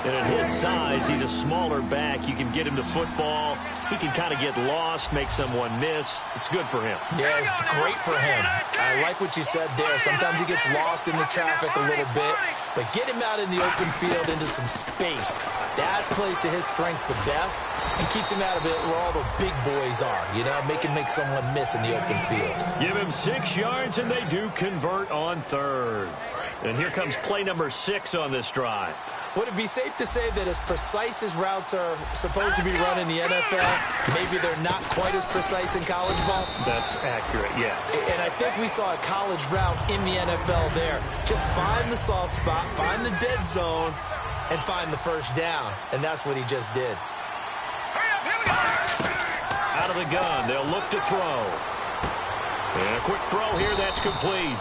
And at his size, he's a smaller back. You can get him to football. He can kind of get lost, make someone miss. It's good for him. Yeah, it's great for him. I like what you said there. Sometimes he gets lost in the traffic a little bit, but get him out in the open field into some space. That plays to his strengths the best and keeps him out of it where all the big boys are, you know, make someone miss in the open field. Give him 6 yards, and they do convert on third. And here comes play number 6 on this drive. Would it be safe to say that as precise as routes are supposed to be run in the NFL, maybe they're not quite as precise in college ball? That's accurate, yeah. And I think we saw a college route in the NFL there. Just find the soft spot, find the dead zone, and find the first down. And that's what he just did. Out of the gun, they'll look to throw. And a quick throw here, that's complete.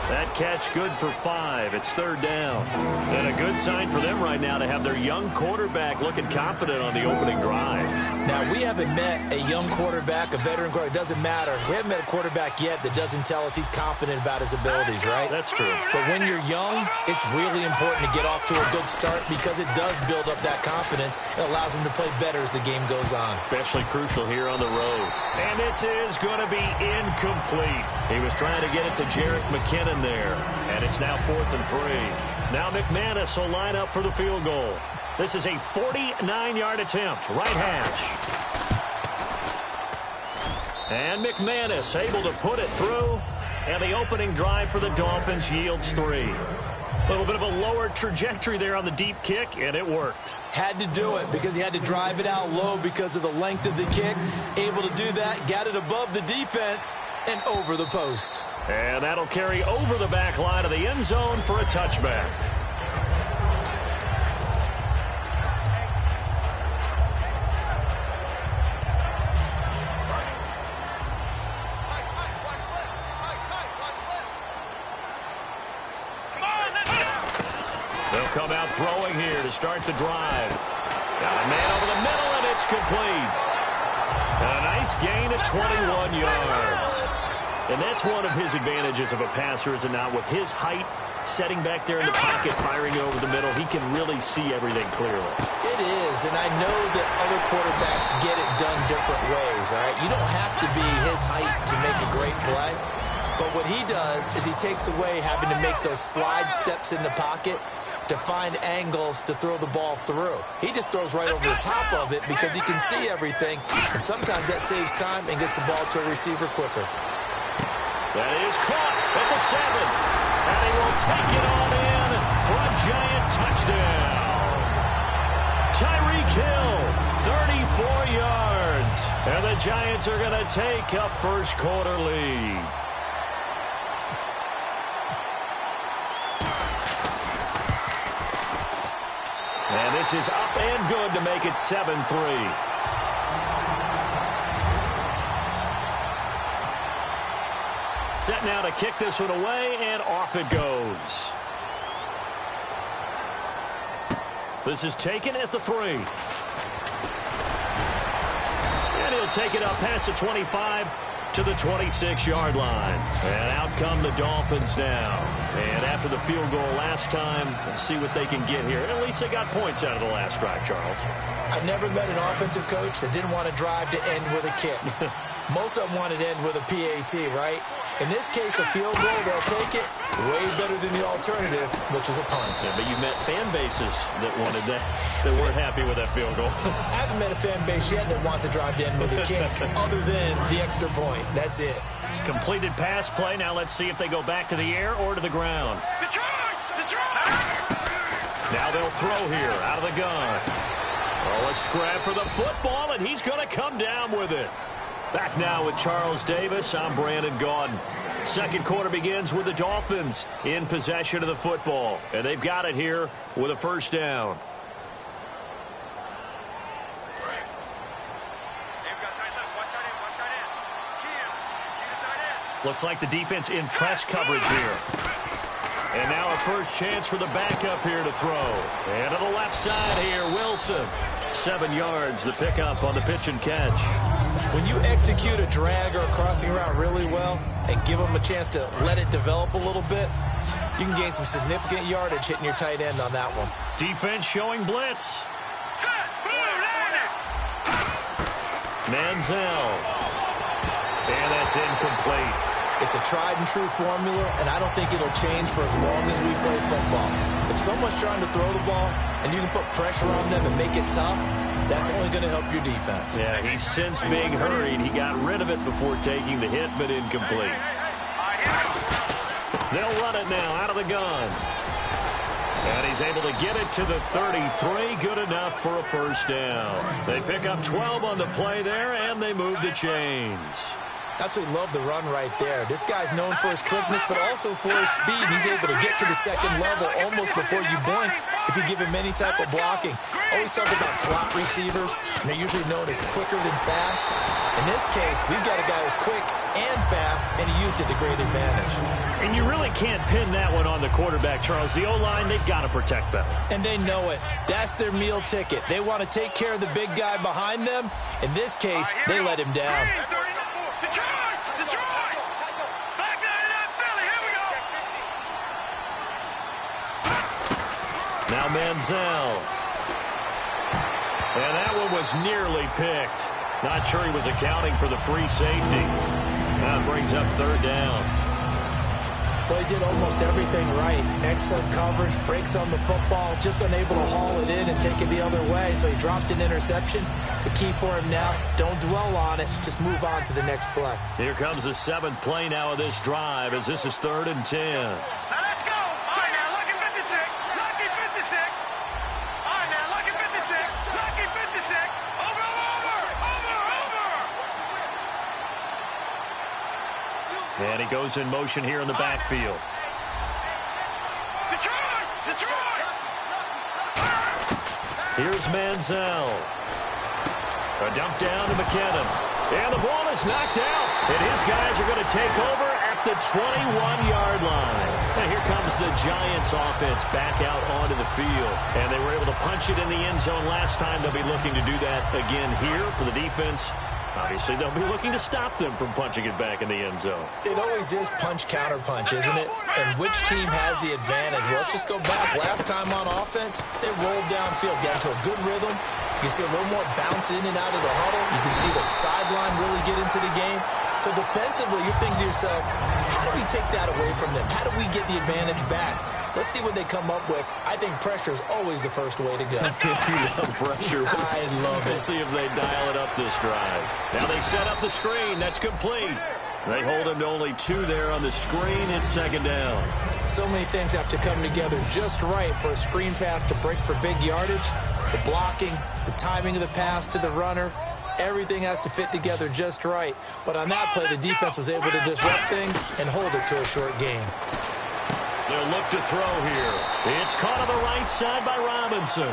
That catch good for 5. It's third down. And a good sign for them right now to have their young quarterback looking confident on the opening drive. Now, we haven't met a young quarterback, a veteran quarterback. It doesn't matter. We haven't met a quarterback yet that doesn't tell us he's confident about his abilities, right? That's true. But when you're young, it's really important to get off to a good start because it does build up that confidence. It allows him to play better as the game goes on. Especially crucial here on the road. And this is going to be incomplete. He was trying to get it to Jerick McKinnon there. And it's now 4th and 3. Now McManus will line up for the field goal. This is a 49-yard attempt, right hash. And McManus able to put it through. And the opening drive for the Dolphins yields 3. A little bit of a lower trajectory there on the deep kick, and it worked. Had to do it because he had to drive it out low because of the length of the kick. Able to do that, got it above the defense and over the post. And that'll carry over the back line of the end zone for a touchback. They'll come out throwing here to start the drive. Got a man over the middle, and it's complete. And a nice gain at 21 yards. And that's one of his advantages of a passer, is it not? With his height, setting back there in the pocket, firing over the middle, he can really see everything clearly. It is, and I know that other quarterbacks get it done different ways, all right? You don't have to be his height to make a great play. But what he does is he takes away having to make those slide steps in the pocket to find angles to throw the ball through. He just throws right over the top of it because he can see everything, and sometimes that saves time and gets the ball to a receiver quicker. That is caught at the 7. And he will take it on in for a giant touchdown. Tyreek Hill, 34 yards. And the Giants are going to take a first quarter lead. And this is up and good to make it 7-3. Set now to kick this one away, and off it goes. This is taken at the 3. And he'll take it up past the 25 to the 26-yard line. And out come the Dolphins now. And after the field goal last time, let's see what they can get here. At least they got points out of the last drive, Charles. I never met an offensive coach that didn't want to drive to end with a kick. Most of them wanted to end with a PAT, right? In this case, a field goal, they'll take it way better than the alternative, which is a punt. Yeah, but you met fan bases that wanted that, that weren't happy with that field goal. I haven't met a fan base yet that wants to drive to end with a kick other than the extra point. That's it. Completed pass play. Now let's see if they go back to the air or to the ground. Now they'll throw here out of the gun. Oh, a scrap for the football, and he's going to come down with it. Back now with Charles Davis. I'm Brandon Gaudin. Second quarter begins with the Dolphins in possession of the football. And they've got it here with a first down. Looks like the defense in press coverage here. And now a first chance for the backup here to throw. And to the left side here, Wilson. 7 yards, the pickup on the pitch and catch. When you execute a drag or a crossing route really well and give them a chance to let it develop a little bit, you can gain some significant yardage hitting your tight end on that one. defense showing blitz. Manziel. And that's incomplete. It's a tried-and-true formula, and I don't think it'll change for as long as we play football. If someone's trying to throw the ball and you can put pressure on them and make it tough, that's only going to help your defense. Yeah, he's since being hurried. He got rid of it before taking the hit, but incomplete. They'll run it now out of the gun. And he's able to get it to the 33. Good enough for a first down. They pick up 12 on the play there, and they move the chains. Absolutely love the run right there. This guy's known for his quickness, but also for his speed. He's able to get to the second level almost before you blink if you give him any type of blocking. Always talk about slot receivers, and they're usually known as quicker than fast. In this case, we've got a guy who's quick and fast, and he used it to great advantage. And you really can't pin that one on the quarterback, Charles. The O-line, they've got to protect better. And they know it. That's their meal ticket. They want to take care of the big guy behind them. In this case, they let him down. Now Manziel. And that one was nearly picked. Not sure he was accounting for the free safety. Now it brings up third down. Well, he did almost everything right. Excellent coverage, breaks on the football, just unable to haul it in and take it the other way. So he dropped an interception. The key for him now, don't dwell on it. Just move on to the next play. Here comes the 7th play now of this drive as this is 3rd and 10. And he goes in motion here in the backfield. Here's Manziel. A dump down to McKinnon. And the ball is knocked out. And his guys are going to take over at the 21-yard line. And here comes the Giants offense back out onto the field. And they were able to punch it in the end zone last time. They'll be looking to do that again here for the defense. Obviously, they'll be looking to stop them from punching it back in the end zone. It always is punch-counter-punch, isn't it? And which team has the advantage? Well, let's just go back. Last time on offense, they rolled downfield, got into a good rhythm. You can see a little more bounce in and out of the huddle. You can see the sideline really get into the game. So defensively, you're thinking to yourself, how do we take that away from them? How do we get the advantage back? Let's see what they come up with. I think pressure is always the first way to go. You love pressure. I love it. We'll see if they dial it up this drive. Now they set up the screen. That's complete. They hold him to only 2 there on the screen. It's 2nd down. So many things have to come together just right for a screen pass to break for big yardage. The blocking, the timing of the pass to the runner, everything has to fit together just right. But on that play, the defense was able to disrupt things and hold it to a short game. They'll look to throw here. It's caught on the right side by Robinson.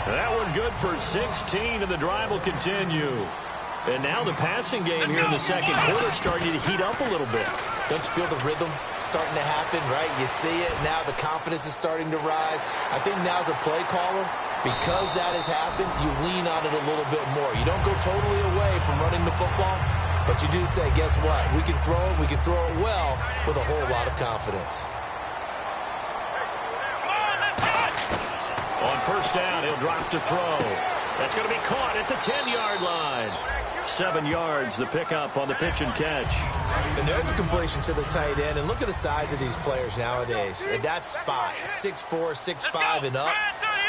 That one good for 16, and the drive will continue. And now the passing game here in the second quarter starting to heat up a little bit. Don't you feel the rhythm starting to happen, right? You see it. Now the confidence is starting to rise. I think now as a play caller, because that has happened, you lean on it a little bit more. You don't go totally away from running the football, but you do say, guess what? We can throw it. We can throw it well with a whole lot of confidence. On first down, he'll drop to throw. That's going to be caught at the 10-yard line. 7 yards, the pickup on the pitch and catch. And there's a completion to the tight end. And look at the size of these players nowadays. At that spot, 6'4", 6'5", and up.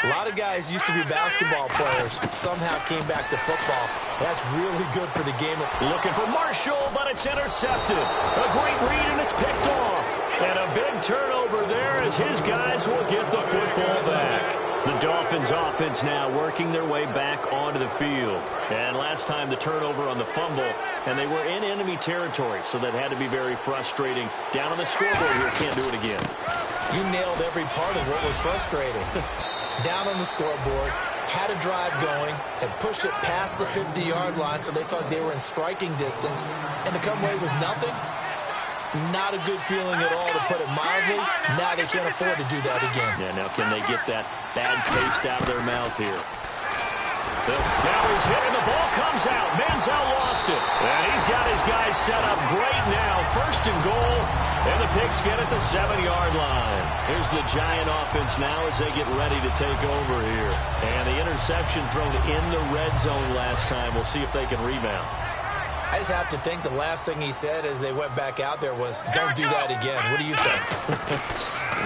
A lot of guys used to be basketball players, somehow came back to football. That's really good for the game. Looking for Marshall, but it's intercepted. A great read, and it's picked off. And a big turnover there as his guys will get the football back. The Dolphins offense now working their way back onto the field. And last time the turnover on the fumble, and they were in enemy territory, so that had to be very frustrating. Down on the scoreboard here, can't do it again. You nailed every part of what was frustrating. Down on the scoreboard, had a drive going, had pushed it past the 50-yard line, so they thought they were in striking distance, and to come away with nothing, not a good feeling at all, to put it mildly. Now they can't afford to do that again. Yeah, now can they get that bad taste out of their mouth here? Now he's hit and the ball comes out. Manziel lost it. And he's got his guys set up great now. First and goal. And the Pigs get at the 7-yard line. Here's the Giant offense now as they get ready to take over here. And the interception thrown in the red zone last time. We'll see if they can rebound. I just have to think the last thing he said as they went back out there was, don't do that again. What do you think?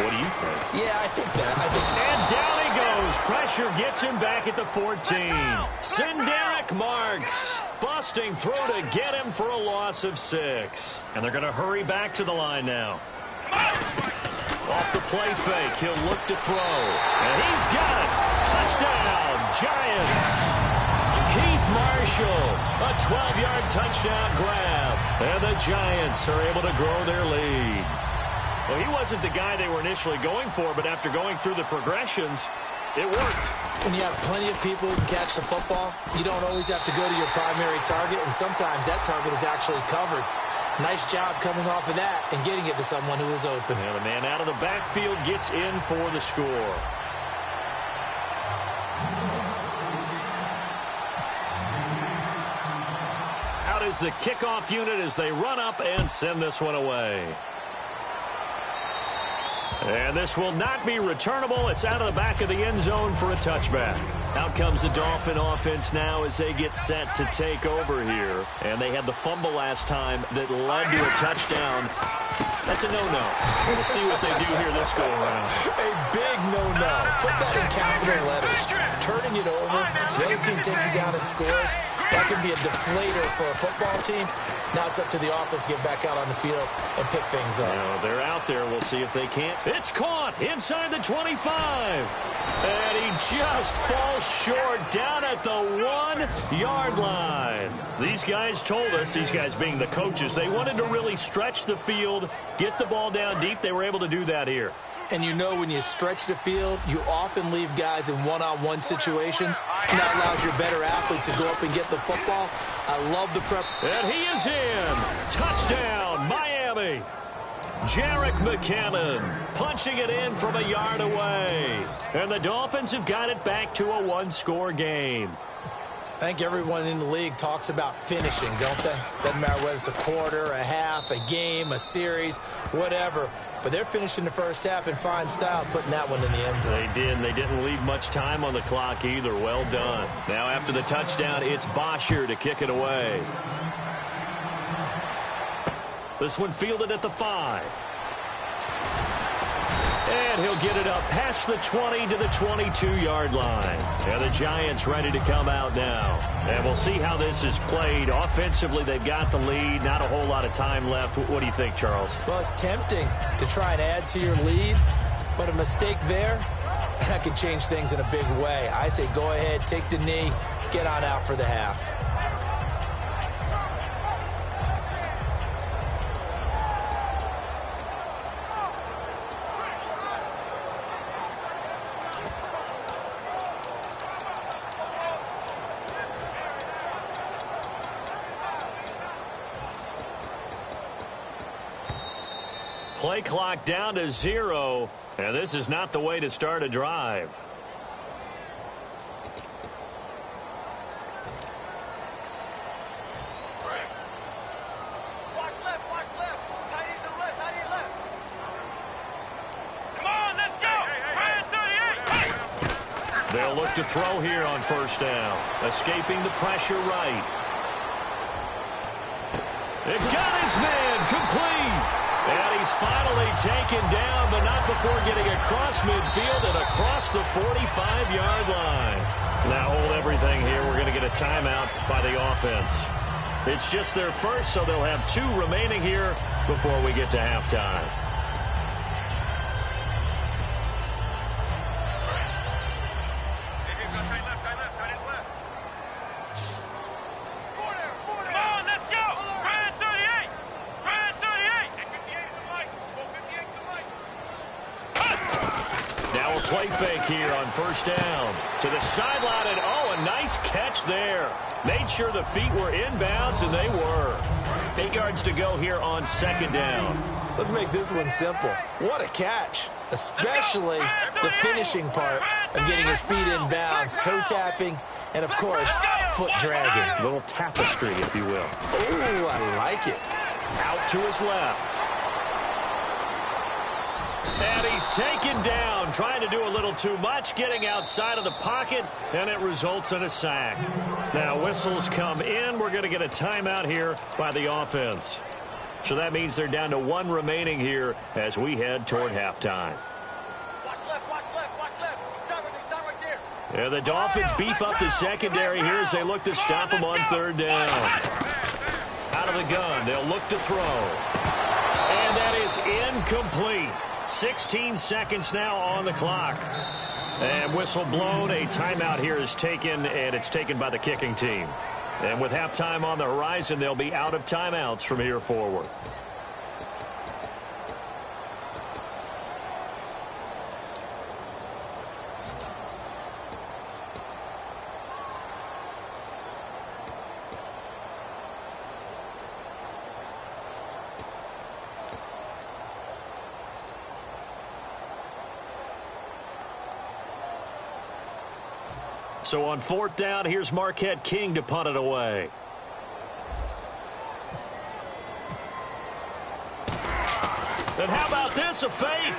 What do you think? Yeah, I think that. And down he goes. Pressure gets him back at the 14. Sinderic Marks busting through to get him for a loss of 6. And they're going to hurry back to the line now. Off the play fake, he'll look to throw. And he's got it. Touchdown, Giants. Keith Marshall, a 12-yard touchdown grab. And the Giants are able to grow their lead. Well, he wasn't the guy they were initially going for, but after going through the progressions, it worked. When you have plenty of people who can catch the football, you don't always have to go to your primary target, and sometimes that target is actually covered. Nice job coming off of that and getting it to someone who is open. And the man out of the backfield gets in for the score. Out is the kickoff unit as they run up and send this one away. And this will not be returnable. It's out of the back of the end zone for a touchback. Out comes the Dolphin offense now as they get set to take over here. And they had the fumble last time that led to a touchdown. That's a no-no. We'll see what they do here this go-around. A big no-no. Put that in capital letters. Turning it over, the other team takes it down and scores. That can be a deflator for a football team. Now it's up to the offense to get back out on the field and pick things up. Now they're out there. We'll see if they can't. It's caught inside the 25. And he just falls short down at the 1-yard line. These guys told us, these guys being the coaches, they wanted to really stretch the field, get the ball down deep. They were able to do that here. And you know when you stretch the field, you often leave guys in one-on-one situations. And that allows your better athletes to go up and get the football. I love the prep. And he is in. Touchdown, Miami. Jerick McKinnon punching it in from a yard away. And the Dolphins have got it back to a 1-score game. I think everyone in the league talks about finishing, don't they? Doesn't matter whether it's a quarter, a half, a game, a series, whatever. But they're finishing the first half in fine style, putting that one in the end zone. They did, and they didn't leave much time on the clock either. Well done. Now after the touchdown, it's Bosher to kick it away. This one fielded at the 5. And he'll get it up past the 20 to the 22-yard line. And the Giants ready to come out now. And we'll see how this is played. Offensively, they've got the lead. Not a whole lot of time left. What do you think, Charles? Well, it's tempting to try and add to your lead, but a mistake there, that could change things in a big way. I say go ahead, take the knee, get on out for the half. Play clock down to 0, and this is not the way to start a drive. Watch left. Tight end to the left, tight end left. Come on, let's go. Hey. They'll look to throw here on first down. Escaping the pressure right. It got his man complete. And he's finally taken down, but not before getting across midfield and across the 45-yard line. Now hold everything here. We're going to get a timeout by the offense. It's just their first, so they'll have 2 remaining here before we get to halftime. Play fake here on first down. To the sideline, and oh, a nice catch there. Made sure the feet were inbounds, and they were. 8 yards to go here on second down. Let's make this one simple. What a catch, especially the finishing part of getting his feet in bounds, toe tapping, and, of course, foot dragging. A little tapestry, if you will. Ooh, I like it. Out to his left. And he's taken down, trying to do a little too much, getting outside of the pocket, and it results in a sack. Now, whistles come in. We're going to get a timeout here by the offense. So that means they're down to 1 remaining here as we head toward halftime. Watch left, watch left, watch left. Start right there. And the Dolphins beef up the secondary here as they look to stop him on third down. Out of the gun, they'll look to throw. And that is incomplete. 16 seconds now on the clock. And whistle blown. A timeout here is taken, and it's taken by the kicking team. And with halftime on the horizon, they'll be out of timeouts from here forward. So on fourth down, here's Marquette King to punt it away. And how about this, a fake?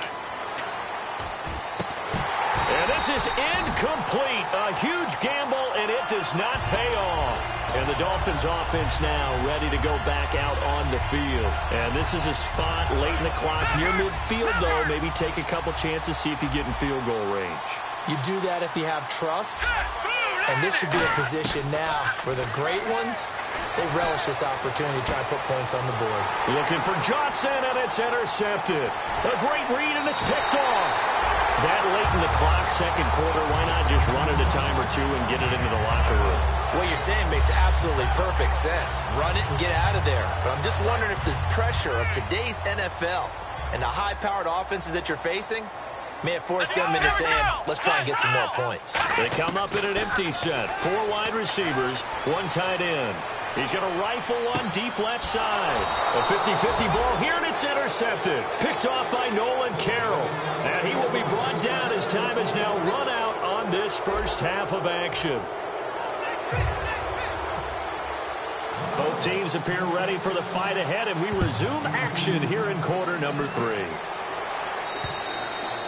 And this is incomplete. A huge gamble, and it does not pay off. And the Dolphins offense now ready to go back out on the field. And this is a spot late in the clock near midfield, though. Maybe take a couple chances, see if you get in field goal range. You do that if you have trust, and this should be a position now where the great ones, they relish this opportunity to try to put points on the board. Looking for Johnson, and it's intercepted. A great read, and it's picked off. That late in the clock, second quarter, why not just run it a time or two and get it into the locker room? What you're saying makes absolutely perfect sense. Run it and get out of there. But I'm just wondering if the pressure of today's NFL and the high-powered offenses that you're facing may have forced them into saying, let's try and get some more points. They come up in an empty set. 4 wide receivers, 1 tight end. He's going to rifle one deep left side. A 50-50 ball here, and it's intercepted. Picked off by Nolan Carroll. And he will be brought down as time is now run out on this first half of action. Both teams appear ready for the fight ahead, and we resume action here in quarter number 3.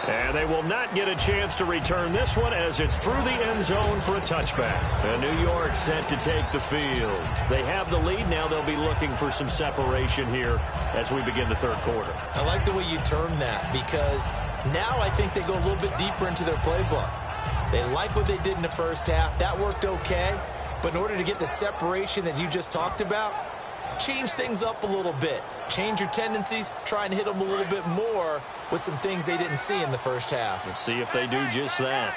And they will not get a chance to return this one as it's through the end zone for a touchback. And New York set to take the field. They have the lead. Now they'll be looking for some separation here as we begin the third quarter. I like the way you term that because now I think they go a little bit deeper into their playbook. They like what they did in the first half. That worked okay. But in order to get the separation that you just talked about, change things up a little bit. Change your tendencies, try and hit them a little bit more with some things they didn't see in the first half. Let's see if they do just that.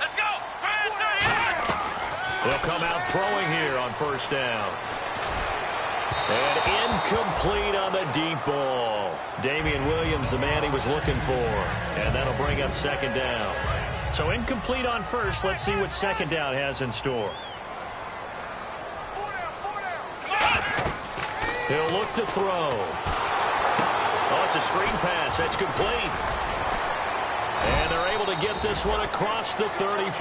Let's go. They'll come out throwing here on first down. And incomplete on the deep ball. Damian Williams, the man he was looking for. And that'll bring up second down. So incomplete on first. Let's see what second down has in store. He'll look to throw. Oh, it's a screen pass. That's complete. And they're able to get this one across the 35.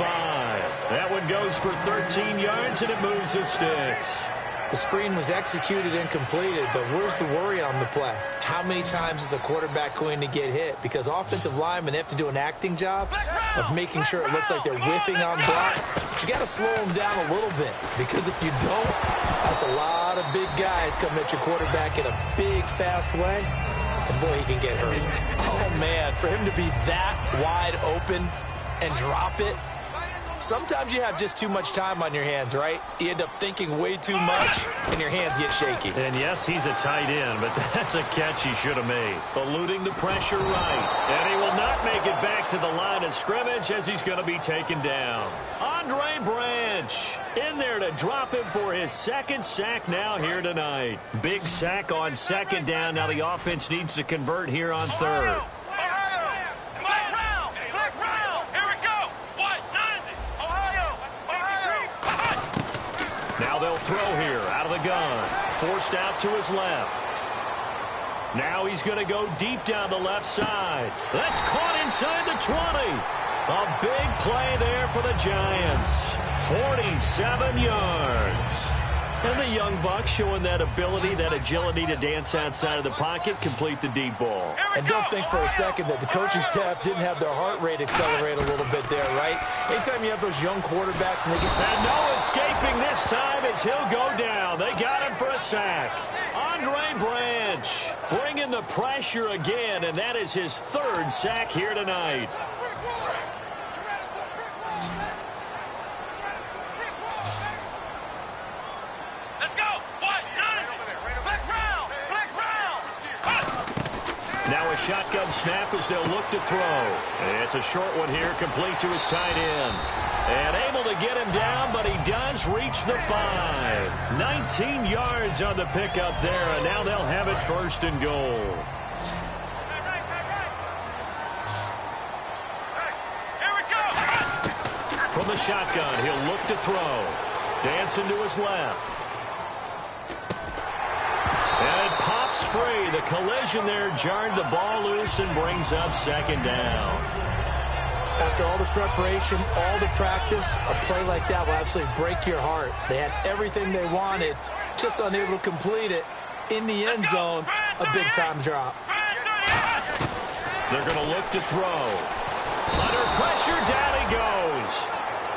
That one goes for 13 yards, and it moves the sticks. The screen was executed and completed, but where's the worry on the play? How many times is a quarterback going to get hit? Because offensive linemen have to do an acting job of making sure it looks like they're whiffing on blocks. But you got to slow them down a little bit, because if you don't, that's a lot of big guys coming at your quarterback in a big, fast way. And, boy, he can get hurt. Oh, man, for him to be that wide open and drop it, sometimes you have just too much time on your hands, right? You end up thinking way too much, and your hands get shaky. And, yes, he's a tight end, but that's a catch he should have made. Eluding the pressure right. And he will not make it back to the line of scrimmage as he's going to be taken down. Andre Branch in there to drop him for his second sack now here tonight. Big sack on second down. Now the offense needs to convert here on third. Now they'll throw here out of the gun. Forced out to his left. Now he's going to go deep down the left side. That's caught inside the 20. A big play there for the Giants. 47 yards. And the young buck showing that ability, that agility to dance outside of the pocket, complete the deep ball. And don't think for a second that the coaching staff didn't have their heart rate accelerate a little bit there, right? Anytime you have those young quarterbacks and they get... And no escaping this time as he'll go down. They got him for a sack. Andre Branch bringing the pressure again, and that is his third sack here tonight. Now a shotgun snap as they'll look to throw. It's a short one here, complete to his tight end. And able to get him down, but he does reach the 5. 19 yards on the pickup there, and now they'll have it first and goal. From the shotgun, he'll look to throw. Dancing to his left. And it pops free. The collision there jarred the ball loose and brings up second down. After all the preparation, all the practice, a play like that will absolutely break your heart. They had everything they wanted, just unable to complete it. In the end zone, a big-time drop. They're going to look to throw. Under pressure, down he goes.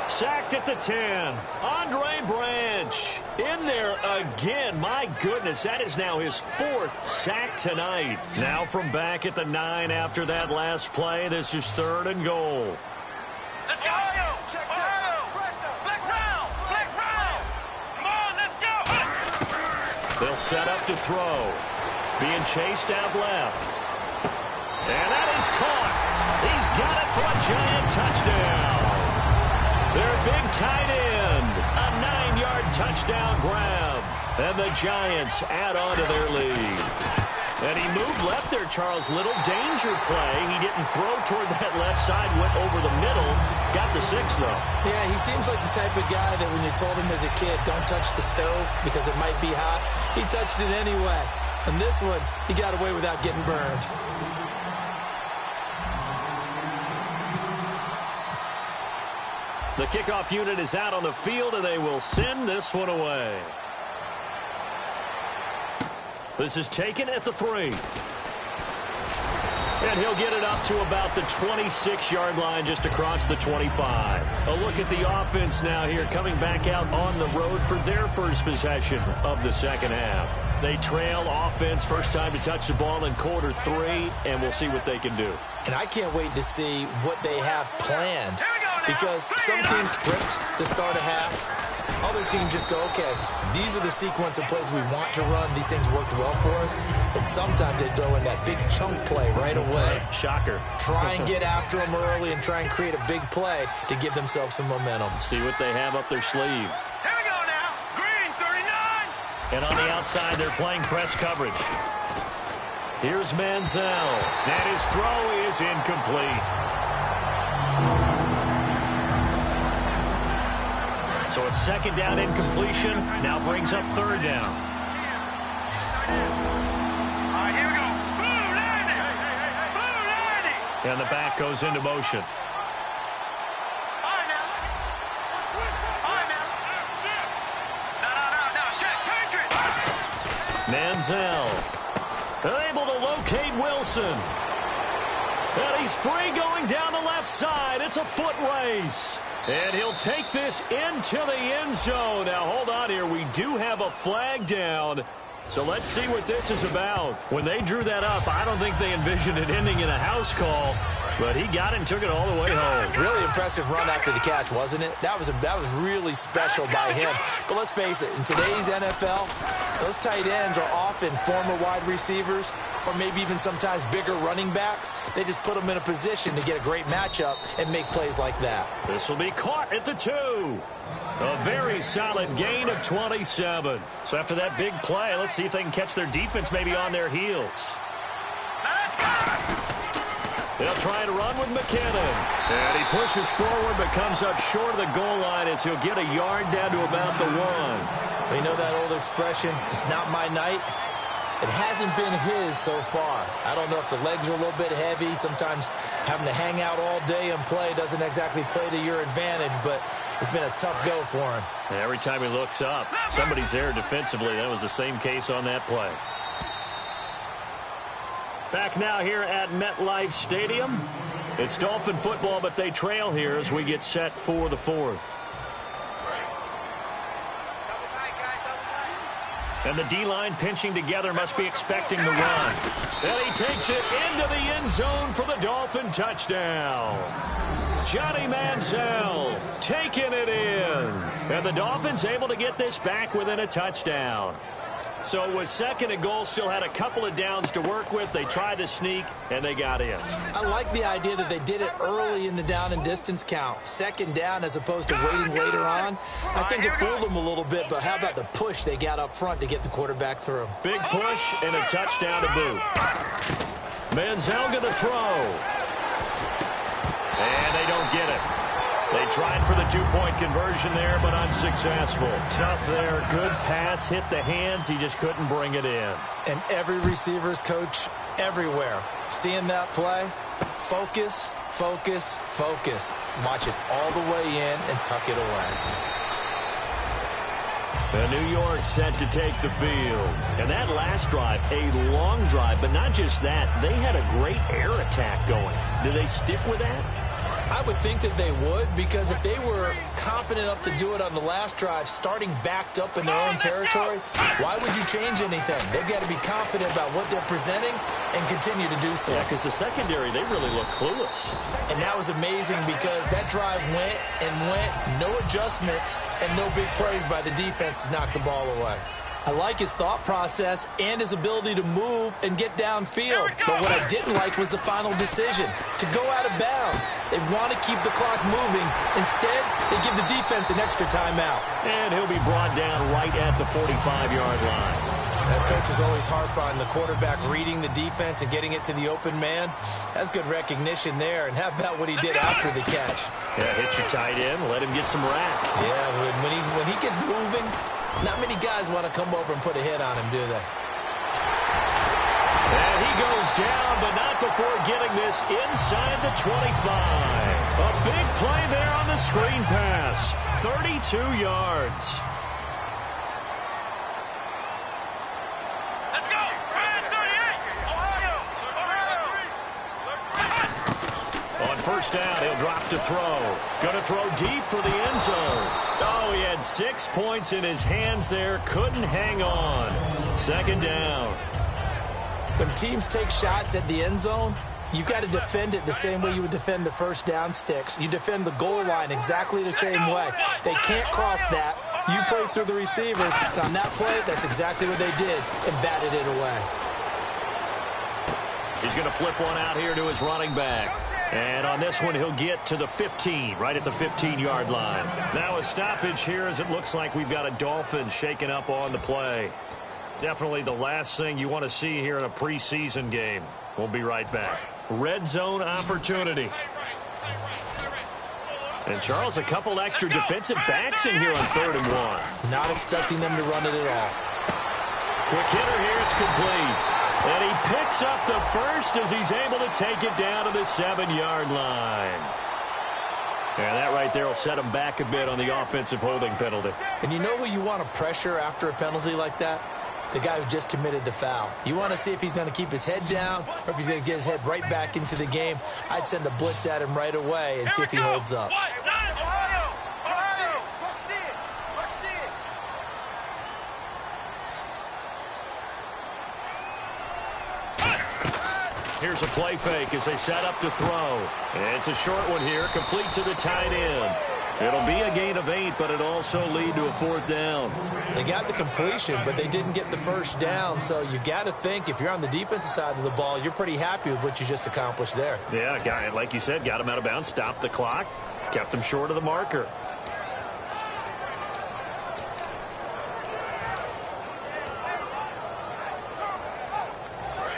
Sacked at the 10. Andre Branch in there again. My goodness, that is now his 4th sack tonight. Now from back at the 9 after that last play. This is 3rd and goal. Let's go! Check, flex round! Come on, let's go! They'll set up to throw. Being chased out left. And that is caught. He's got it for a Giant touchdown. Their big tight end, a 9-yard touchdown grab. And the Giants add on to their lead. And he moved left there, Charles. Little danger play. He didn't throw toward that left side, went over the middle. Got the 6, though. Yeah, he seems like the type of guy that when you told him as a kid, don't touch the stove because it might be hot, he touched it anyway. And this one, he got away without getting burned. The kickoff unit is out on the field, and they will send this one away. This is taken at the 3. And he'll get it up to about the 26-yard line just across the 25. A look at the offense now here coming back out on the road for their first possession of the second half. They trail offense, first time to touch the ball in quarter 3, and we'll see what they can do. And I can't wait to see what they have planned. Because some teams script to start a half. Other teams just go, okay, these are the sequence of plays we want to run. These things worked well for us. And sometimes they throw in that big chunk play right away. Shocker. Try and get after them early and try and create a big play to give themselves some momentum. See what they have up their sleeve. Here we go now. Green, 39. And on the outside, they're playing press coverage. Here's Manziel. And his throw is incomplete. So a second down incompletion now brings up 3rd down. All right, here we go. Blue landing. Blue landing. And the back goes into motion. All right, now. No. Check, Patriot. Manziel able to locate Wilson. And he's free going down the left side. It's a foot race. And he'll take this into the end zone. Now, hold on here. We do have a flag down. So let's see what this is about. When they drew that up, I don't think they envisioned it ending in a house call. But he got it and took it all the way home. Really impressive run after the catch, wasn't it? That was really special by him. But let's face it, in today's NFL, those tight ends are often former wide receivers or maybe even sometimes bigger running backs. They just put them in a position to get a great matchup and make plays like that. This will be caught at the 2. A very solid gain of 27. So after that big play, let's see if they can catch their defense maybe on their heels. Let's go. They'll try to run with McKinnon. And he pushes forward but comes up short of the goal line as he'll get a yard down to about the 1. You know that old expression, it's not my night? It hasn't been his so far. I don't know if the legs are a little bit heavy. Sometimes having to hang out all day and play doesn't exactly play to your advantage, but it's been a tough go for him. And every time he looks up, somebody's there defensively. That was the same case on that play. Back now here at MetLife Stadium. It's Dolphin football, but they trail here as we get set for the 4th. And the D-line pinching together must be expecting the run. And he takes it into the end zone for the Dolphin touchdown. Johnny Manziel taking it in. And the Dolphins able to get this back within a touchdown. So it was 2nd and goal, still had a couple of downs to work with. They tried to sneak, and they got in. I like the idea that they did it early in the down and distance count. 2nd down as opposed to waiting later on. I think it fooled them a little bit, but how about the push they got up front to get the quarterback through? Big push and a touchdown to boot. Manziel going to throw. And they don't get it. They tried for the 2-point conversion there, but unsuccessful. Tough there. Good pass. Hit the hands. He just couldn't bring it in. And every receiver's coach everywhere. Seeing that play, focus, focus, focus. Watch it all the way in and tuck it away. New York set to take the field. And that last drive, a long drive, but not just that. They had a great air attack going. Do they stick with that? I would think that they would, because if they were competent enough to do it on the last drive, starting backed up in their own territory, why would you change anything? They've got to be confident about what they're presenting and continue to do so. Yeah, because the secondary, they really look clueless. And that was amazing because that drive went and went, no adjustments, and no big plays by the defense to knock the ball away. I like his thought process and his ability to move and get downfield. But what I didn't like was the final decision, to go out of bounds. They want to keep the clock moving. Instead, they give the defense an extra timeout. And he'll be brought down right at the 45-yard line. That coach is always harp on the quarterback reading the defense and getting it to the open man. That's good recognition there. And how about what he did after the catch? Yeah, hit your tight end, let him get some rack. Yeah, when he gets moving, not many guys want to come over and put a hit on him, do they? And he goes down, but not before getting this inside the 25. A big play there on the screen pass. 32 yards. Let's go. Ryan 38. Ohio. On first down, he'll drop to throw. Going to throw deep for the end zone. Oh, he had 6 points in his hands there. Couldn't hang on. 2nd down. When teams take shots at the end zone, you've got to defend it the same way you would defend the first down sticks. You defend the goal line exactly the same way. They can't cross that. You play through the receivers. And on that play, that's exactly what they did and batted it away. He's going to flip one out here to his running back. And on this one, he'll get to the 15, right at the 15-yard line. Now a stoppage here as it looks like we've got a Dolphin shaking up on the play. Definitely the last thing you want to see here in a preseason game. We'll be right back. Red zone opportunity. And Charles, a couple extra defensive backs in here on 3rd and 1. Not expecting them to run it at all. Quick hitter here, it's complete. And he picks up the first as he's able to take it down to the 7-yard line. And that right there will set him back a bit on the offensive holding penalty. And you know who you want to pressure after a penalty like that? The guy who just committed the foul. You want to see if he's going to keep his head down or if he's going to get his head right back into the game. I'd send a blitz at him right away and see if he holds up. Ohio. Ohio. Let's see it. Let's see it. Here's a play fake as they set up to throw. And it's a short one here, complete to the tight end. It'll be a gain of 8, but it'll also lead to a 4th down. They got the completion, but they didn't get the first down. So you got to think if you're on the defensive side of the ball, you're pretty happy with what you just accomplished there. Yeah, guy, like you said, got him out of bounds, stopped the clock, kept him short of the marker.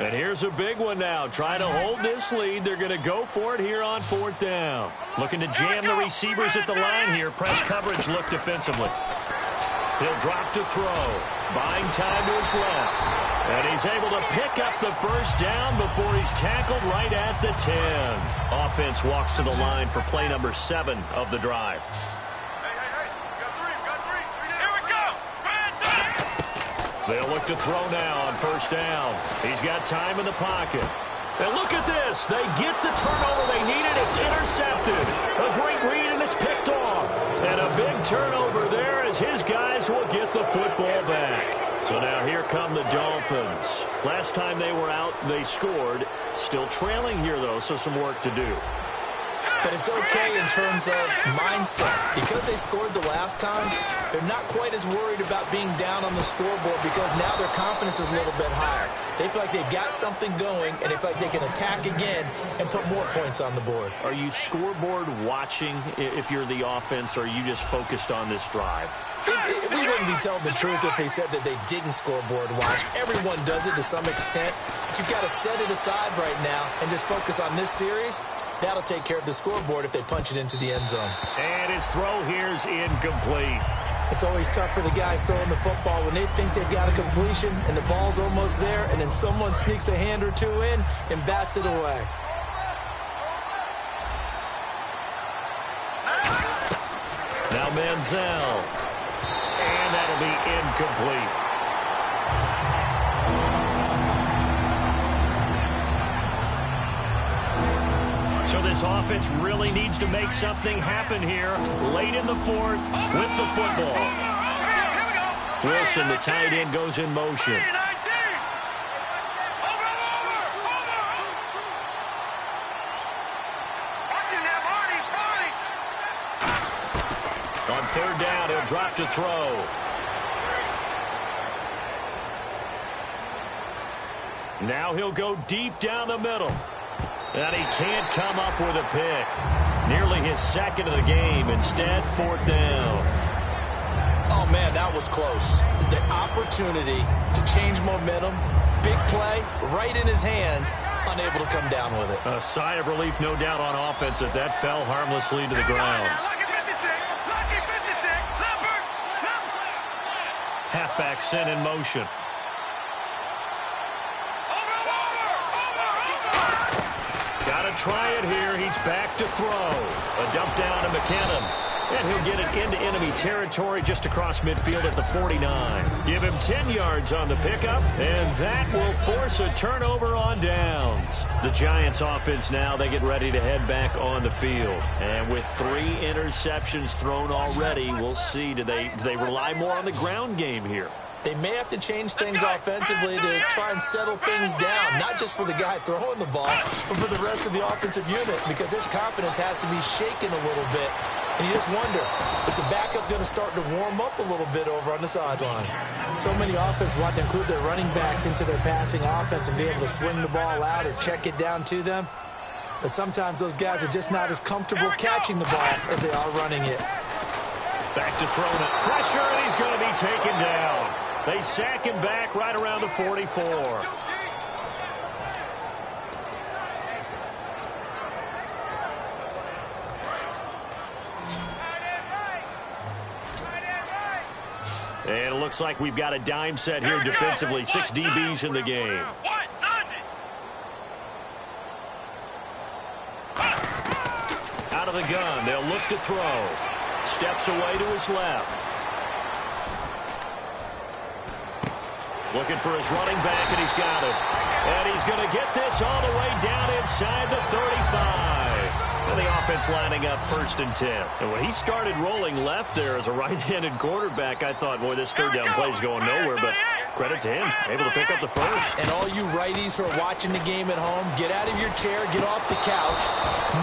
And here's a big one now. Trying to hold this lead. They're going to go for it here on 4th down. Looking to jam the receivers at the line here. Press coverage look defensively. He'll drop to throw. Buying time to his left. And he's able to pick up the first down before he's tackled right at the 10. Offense walks to the line for play number 7 of the drive. They'll look to throw now on 1st down. He's got time in the pocket. And look at this. They get the turnover they needed. It's intercepted. A great read, and it's picked off. And a big turnover there as his guys will get the football back. So now here come the Dolphins. Last time they were out, they scored. Still trailing here, though, so some work to do. But it's okay in terms of mindset. Because they scored the last time, they're not quite as worried about being down on the scoreboard because now their confidence is a little bit higher. They feel like they've got something going, and they feel like they can attack again and put more points on the board. Are you scoreboard watching if you're the offense, or are you just focused on this drive? We wouldn't be telling the truth if we said that they didn't scoreboard watch. Everyone does it to some extent. But you've got to set it aside right now and just focus on this series. That'll take care of the scoreboard if they punch it into the end zone. And his throw here's incomplete. It's always tough for the guys throwing the football when they think they've got a completion and the ball's almost there, and then someone sneaks a hand or two in and bats it away. Now Manziel. And that'll be incomplete. So this offense really needs to make something happen here late in the 4th with the football. Wilson, the tight end, goes in motion. On 3rd down, he'll drop to throw. Now he'll go deep down the middle. And he can't come up with a pick. Nearly his 2nd of the game. Instead, 4th down. Oh, man, that was close. The opportunity to change momentum, big play, right in his hands, unable to come down with it. A sigh of relief, no doubt, on offense that fell harmlessly to the ground. Halfback sent in motion. Try it here. He's back to throw. A dump down to McKinnon. And he'll get it into enemy territory just across midfield at the 49. Give him 10 yards on the pickup, and that will force a turnover on downs. The Giants offense now, they get ready to head back on the field. And with 3 interceptions thrown already, we'll see. Do they rely more on the ground game here? They may have to change things offensively to try and settle things down, not just for the guy throwing the ball, but for the rest of the offensive unit, because their confidence has to be shaken a little bit. And you just wonder, is the backup going to start to warm up a little bit over on the sideline? So many offenses want to include their running backs into their passing offense and be able to swing the ball out or check it down to them. But sometimes those guys are just not as comfortable catching the ball as they are running it. Back to throwing it. Pressure, and he's going to be taken down. They sack him back right around the 44. And it looks like we've got a dime set here defensively. 6 DBs in the game. Out of the gun. They'll look to throw. Steps away to his left. Looking for his running back, and he's got it. And he's going to get this all the way down inside the 35. And the offense lining up 1st and 10. And when he started rolling left there as a right-handed quarterback, I thought, boy, this 3rd down play is going nowhere. But credit to him, able to pick up the first. And all you righties who are watching the game at home, get out of your chair, get off the couch,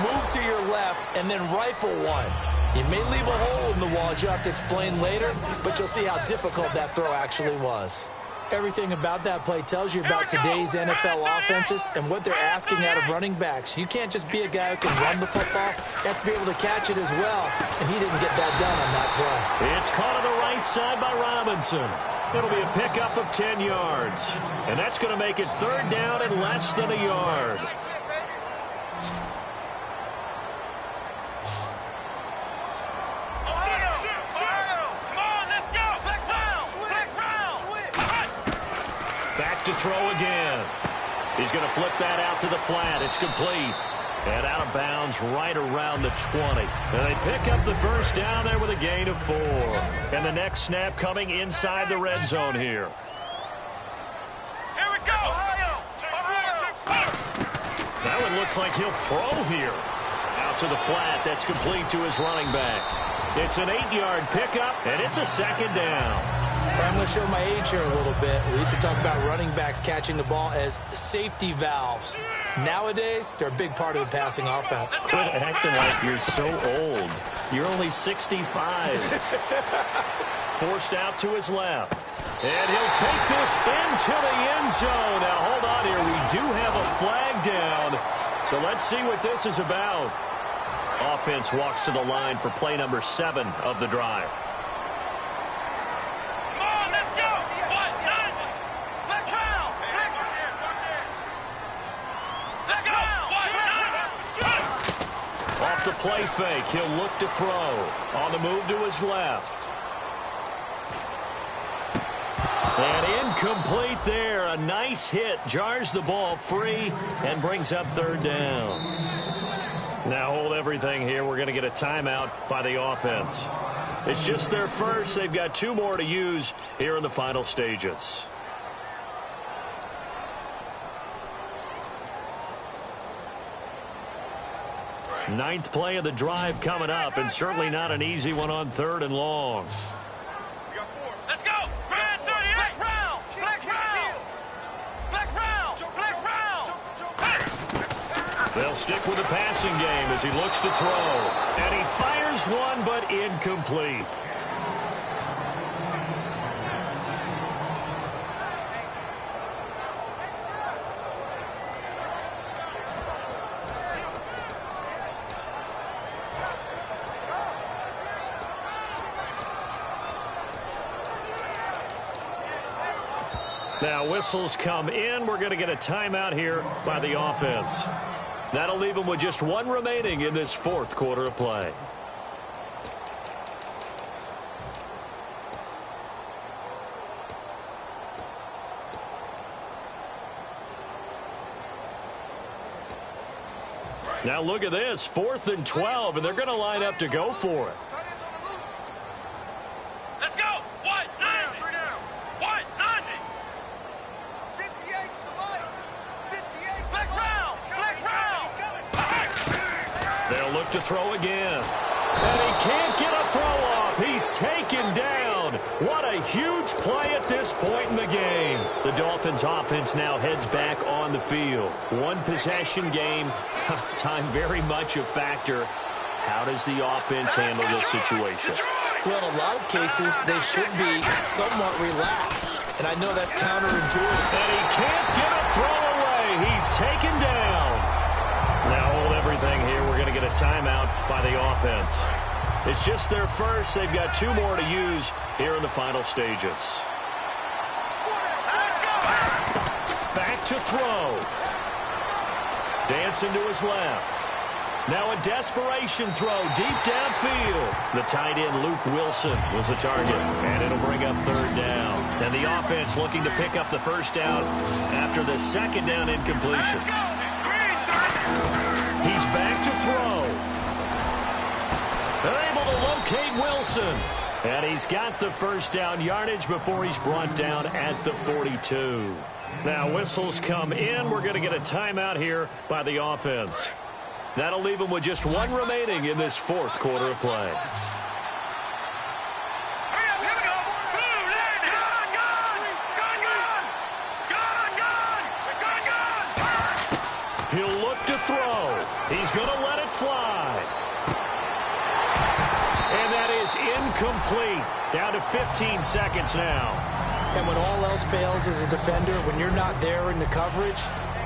move to your left, and then rifle one. You may leave a hole in the wall, as you have to explain later, but you'll see how difficult that throw actually was. Everything about that play tells you about today's NFL offenses and what they're asking out of running backs. You can't just be a guy who can run the football. You have to be able to catch it as well, and he didn't get that done on that play. It's caught on the right side by Robinson. It'll be a pickup of 10 yards, and that's going to make it third down and less than a yard. Back to throw again. He's going to flip that out to the flat. It's complete. And out of bounds right around the 20. And they pick up the first down there with a gain of 4. And the next snap coming inside the red zone here. Here we go. That one looks like he'll throw here. Out to the flat. That's complete to his running back. It's an 8-yard pickup, and it's a second down. I'm going to show my age here a little bit. We used to talk about running backs catching the ball as safety valves. Nowadays, they're a big part of the passing offense. Quit acting like you're so old. You're only 65. Forced out to his left. And he'll take this into the end zone. Now, hold on here. We do have a flag down. So let's see what this is about. Offense walks to the line for play number 7 of the drive. Off the play fake, he'll look to throw. On the move to his left. And incomplete there. A nice hit. Jars the ball free and brings up third down. Now hold everything here. We're going to get a timeout by the offense. It's just their first. They've got 2 more to use here in the final stages. Ninth play of the drive coming up, and certainly not an easy one on 3rd and long. Let's go. Red 38. Round. Flex round. Flex round. Flex round. They'll stick with the passing game as he looks to throw. And he fires one, but incomplete. Now whistles come in. We're going to get a timeout here by the offense. That'll leave them with just 1 remaining in this 4th quarter of play. Now look at this, 4th and 12, and they're going to line up to go for it. Let's go. What? 90. What? 90. 58. Flex round. Flex round. They'll look to throw again. And he can't get a throw off. He's taken down. What a huge play at this point in the game. The Dolphins offense now heads back on the field. 1 possession game. Time very much a factor. How does the offense handle this situation? Well, in a lot of cases, they should be somewhat relaxed. And I know that's counterintuitive. And he can't get a throw away. He's taken down. Now hold everything here. We're going to get a timeout by the offense. It's just their first. They've got 2 more to use here in the final stages. Back to throw. Dancing to his left. Now a desperation throw deep downfield. The tight end, Luke Wilson, was the target, and it'll bring up 3rd down. And the offense looking to pick up the first down after the 2nd down incompletion. He's back to throw. They're able to locate Wilson. And he's got the first down yardage before he's brought down at the 42. Now whistles come in. We're going to get a timeout here by the offense. That'll leave them with just 1 remaining in this 4th quarter of play. He'll look to throw. He's going to let it fly. And that is incomplete. Down to 15 seconds now. And when all else fails as a defender, when you're not there in the coverage,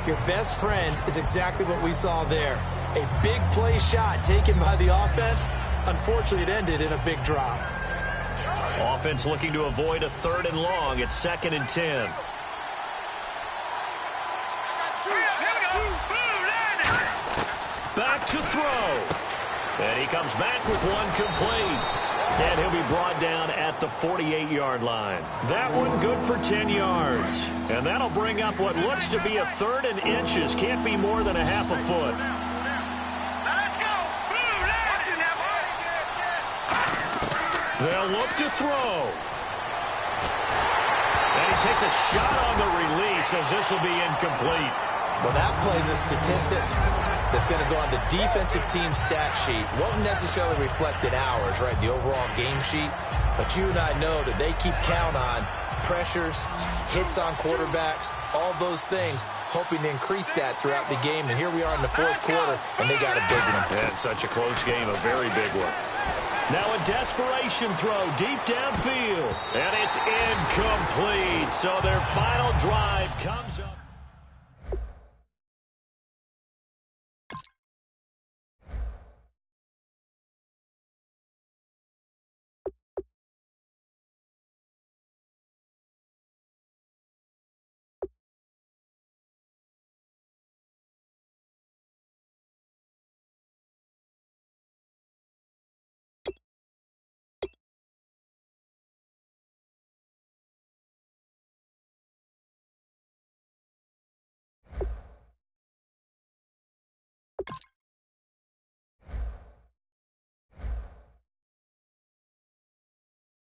your best friend is exactly what we saw there. A big play shot taken by the offense. Unfortunately, it ended in a big drop. Offense looking to avoid a 3rd and long. It's 2nd and 10. Back to throw. And he comes back with one complete. And he'll be brought down at the 48-yard line. That one good for 10 yards. And that'll bring up what looks to be a 3rd and inches. Can't be more than a half a foot. They'll look to throw. And he takes a shot on the release as this will be incomplete. Well, that plays a statistic that's going to go on the defensive team stat sheet. Won't necessarily reflect in ours, right, the overall game sheet. But you and I know that they keep count on pressures, hits on quarterbacks, all those things, hoping to increase that throughout the game. And here we are in the 4th quarter, and they got a big one. And such a close game, a very big one. Now a desperation throw deep downfield. And it's incomplete. So their final drive comes up.